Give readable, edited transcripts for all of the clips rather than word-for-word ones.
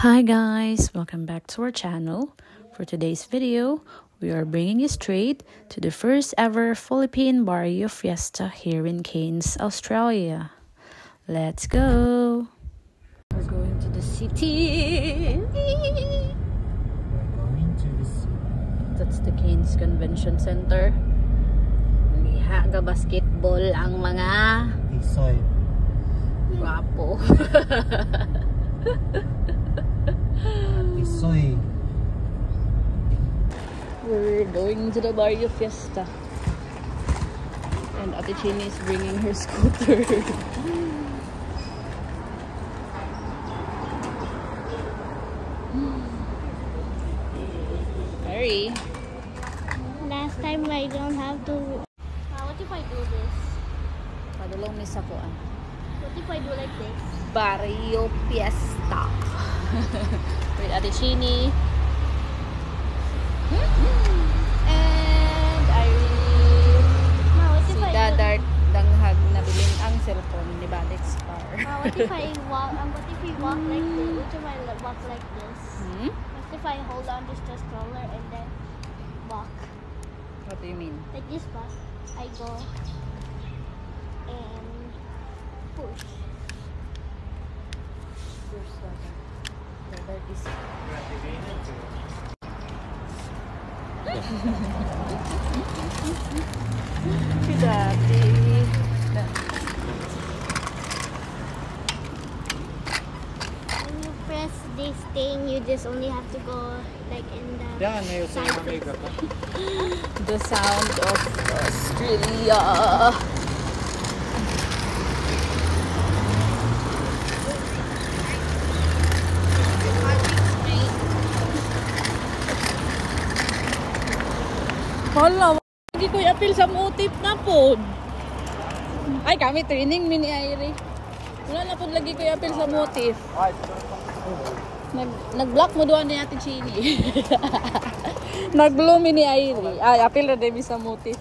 Hi guys, welcome back to our channel. For today's video, we are bringing you straight to the first ever Philippine Barrio Fiesta here in Cairns, Australia. Let's go! We're going to the city. We're going to the city. That's the Cairns Convention Center. Liha ga basketball ang mga Isoy. guwapo. Isoy. We're going to the Barrio Fiesta. And Ate Chini is bringing her scooter. Hurry. Last time I don't have to. What if I do this? Padulong ni sa kuan. What if I do like this? Barrio Fiesta. With Ate Chini. And Irene. Ma, what Si if I Dadart danghag na bilin ang cellphone ni Badex Car. Ma, what if I walk? What if we walk like this? What if I walk like this? Hmm? What if I hold on to the stroller and then walk What do you mean? like this? But I go and push. Dadart is si Daddy. When you press this thing, you just only have to go like in the Yan, may usay side mga face. ka. The sound of Australia. Hala, lagi ko i-appeal sa motif na pod. Ay, kami training mini Airi. Wala na pod lagi ko i-appeal sa motif. Nag-block mo doon ni Ate Chini. Nag-blow mini Airi. Ay, appeal na din sa motif.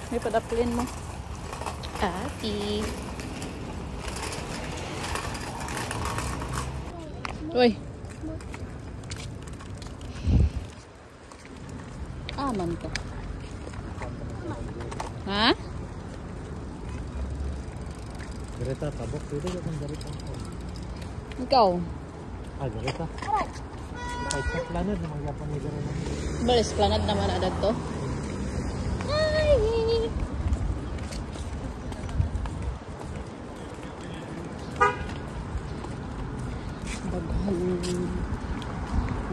May padaplin mo. Ati. Uy. Aman ka. Ha? Garita, tabok. Pwede ka kung garita. Ikaw? Ah, garita. Kahit sa planad na magyapang may garita. Balis, planad naman agad to. Ay!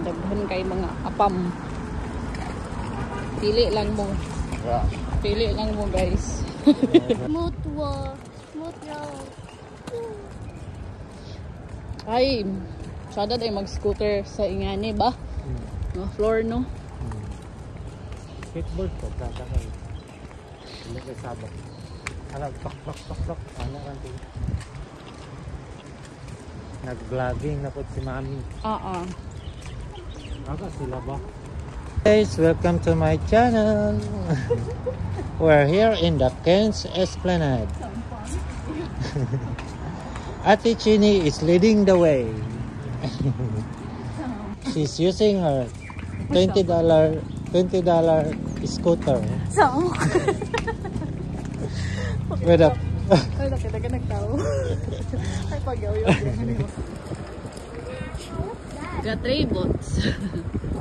Daghan kay mga apam. Pili lang mo. Yeah. Pili lang mo, guys. Mutwo. Mutwo. Ay, sada ay mag-scooter sa ingani ba? No, floor no. Skateboard ko, kaya ka. Hindi kay sabak. Alam, tok. Ano kan ito? Nag-vlogging na po si Mami. Aga sila ba? Guys, welcome to my channel. We're here in the Cairns Esplanade. Ate Chini is leading the way. She's using her $20 scooter. So, With a ay, nakita ka nagtao. Ay, pag-yaw yun. Got 3 bots.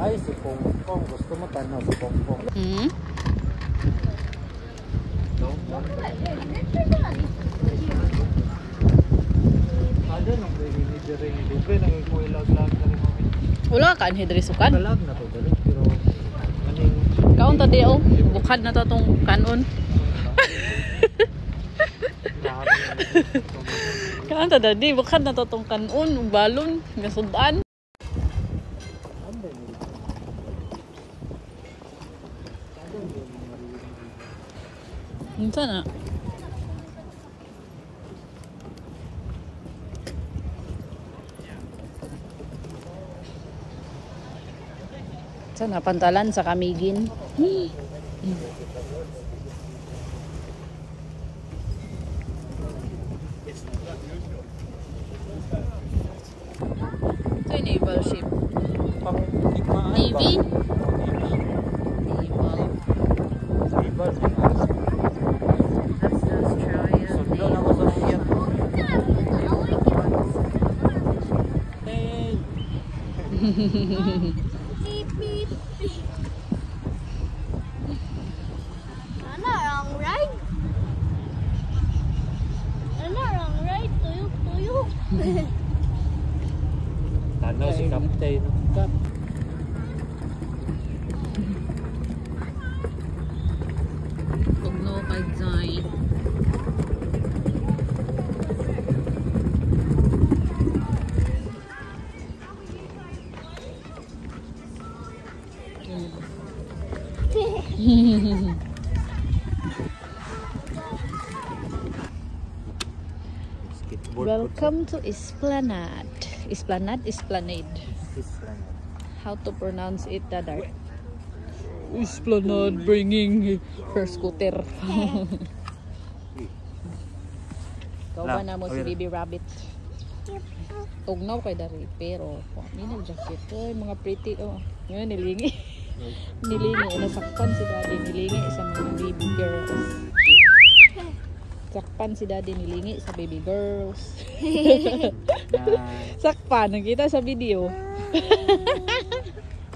ay si Pongpong. Gusto mo tanaw si Pongpong. Hmm? Ada nang rin libre nang ikuilag na rin mo. Wala ka, anhidri sukan. Kalag na to dali pero aning Kaon tadi oh, bukad na to tong kanon. Kaon tadi, bukad na to tong kanon, ug balon, nga sudan. Unsa na? Sana pantalan sa Kamigin. naval ship. Pang-tigmaan ba? Navy? Naval. Naval. Naval. That's the Australia. Sundo na ko sa mga. Hey! Beep, beep, beep. Ano, wrong ride? Ano, wrong ride? Tuyok, tuyok. Tanaw si Captain. Cap. Tugno kay Zay. Skateboard. Welcome to Esplanade. Esplanade, Esplanade. Esplanade. How to pronounce it, Dadar? Esplanade bringing her scooter. Kawa na mo si Baby Rabbit. Tugnaw kay Dari, pero minag jacket ko, mga pretty, oh. Ngayon, nilingi. Nilingi, nasakpan si Daddy, nilingi sa mga baby girls. Sakpan si Daddy, nilingi sa baby girls. Sakpan, nakita sa video.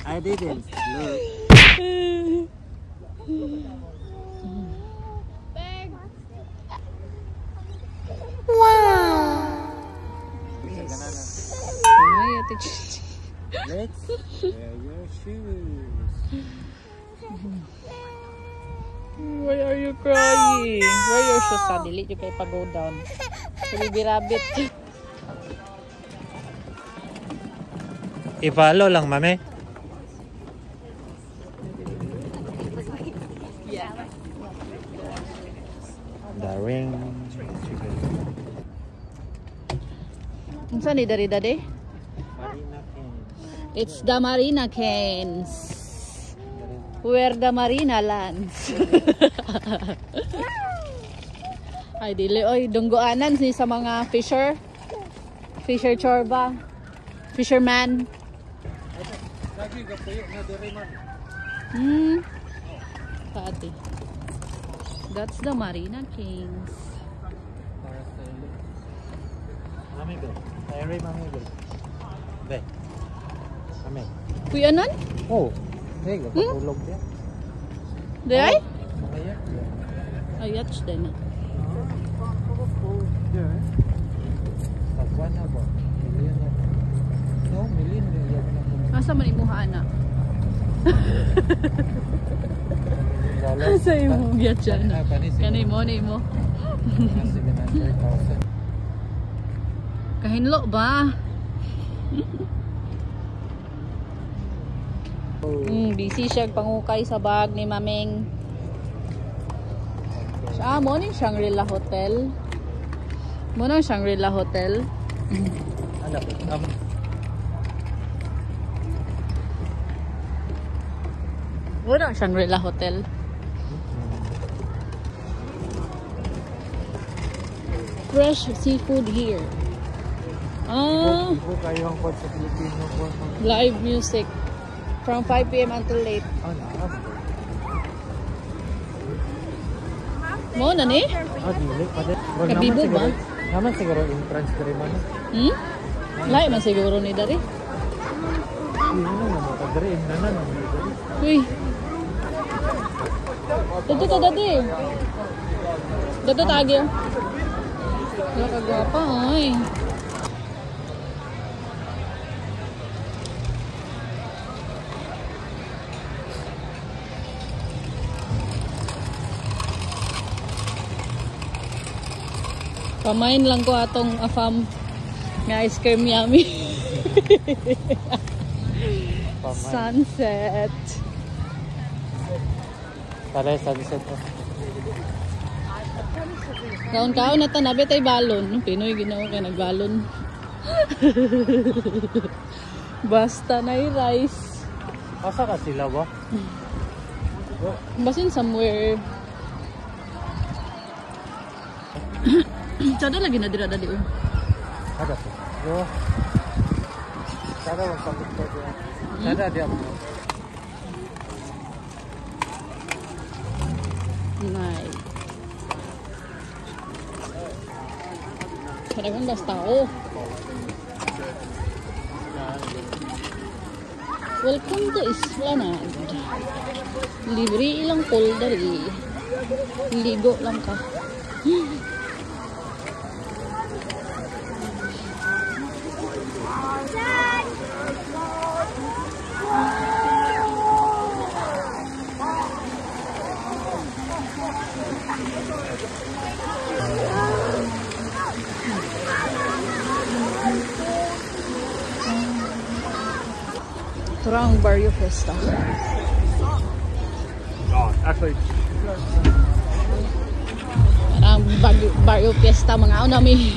I didn't. Look. Ay, ate Chichi. Let's wear your shoes. Why are you crying? Wear your shoes, sadili. You kay pa-go down. Si Baby Rabbit. I-follow lang, mami. The ring. Saan ni Dari Dade? Marina Canes. It's the Marina Canes. Where the Marina lands. Ay, dili. Oy, dunggoanan ni sa mga fisher. Fisher chorba. Fisherman. Lagi ka puyo na diri man. Pati. That's the Marina Canes. Para sa ilo. Mami be. Ayri mami be. Be. Mami. Kuya anan? Oh. Hey, kapatulog dia. Day? Ayan. Ayat din na. Tagwan na ba? Million na ba? No, million na. Asa man imuha ana? Asa imo gyat dyan? Kanay mo, ni mo. 700,000. Kahinlo ba? Busy siya pangukay sa bag ni Mameng. Siya mo ni Shangri-La Hotel. Mo nang Shangri-La Hotel. Anak, Mo nang Shangri-La Hotel. Fresh seafood here. Ah, ibo kayo ang kod sa Pilipino po. live music from 5 PM until late. Oh, naas. Mo na ni? Dili pa din. Kabibo ba? Naman siguro entrance diri man. Lahi man siguro ni Dari. Ano na mo ka diri nanan. Uy. Dito to Dadi. Dito tagi. Wala ka gwapa ay. Pamain lang ko atong afam nga ice cream yummy. Sunset. Tara sunset. Kaon-kaon na tanabi tay balon. Pinoy ginoo kay nagbalon. Basta na rice. Asa ka sila ba? Basin somewhere. Sada lagi na dira dali. Ada po. Yo. Kada ang sakit ko dyan. Kada di ako. Nice. Kadagang das tao. Welcome to Esplanade. Libre ilang pool dari. Ligo lang ka. Ito ang Barrio Fiesta. Oh, actually. Ang Barrio Fiesta mga nami.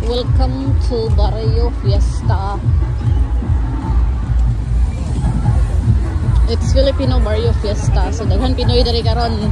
Welcome to Barrio Fiesta. It's Filipino Barrio Fiesta. So daghan Pinoy diri karon.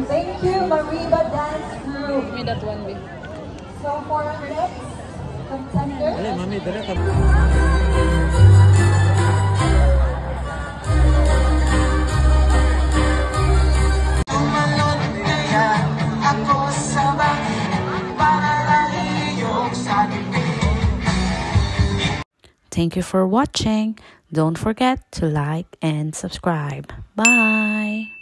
Thank you, Mariba Dance Group. Give me that one, babe. So for our next contender, Dali, mami, dali ka. Thank you for watching. Don't forget to like and subscribe. Bye.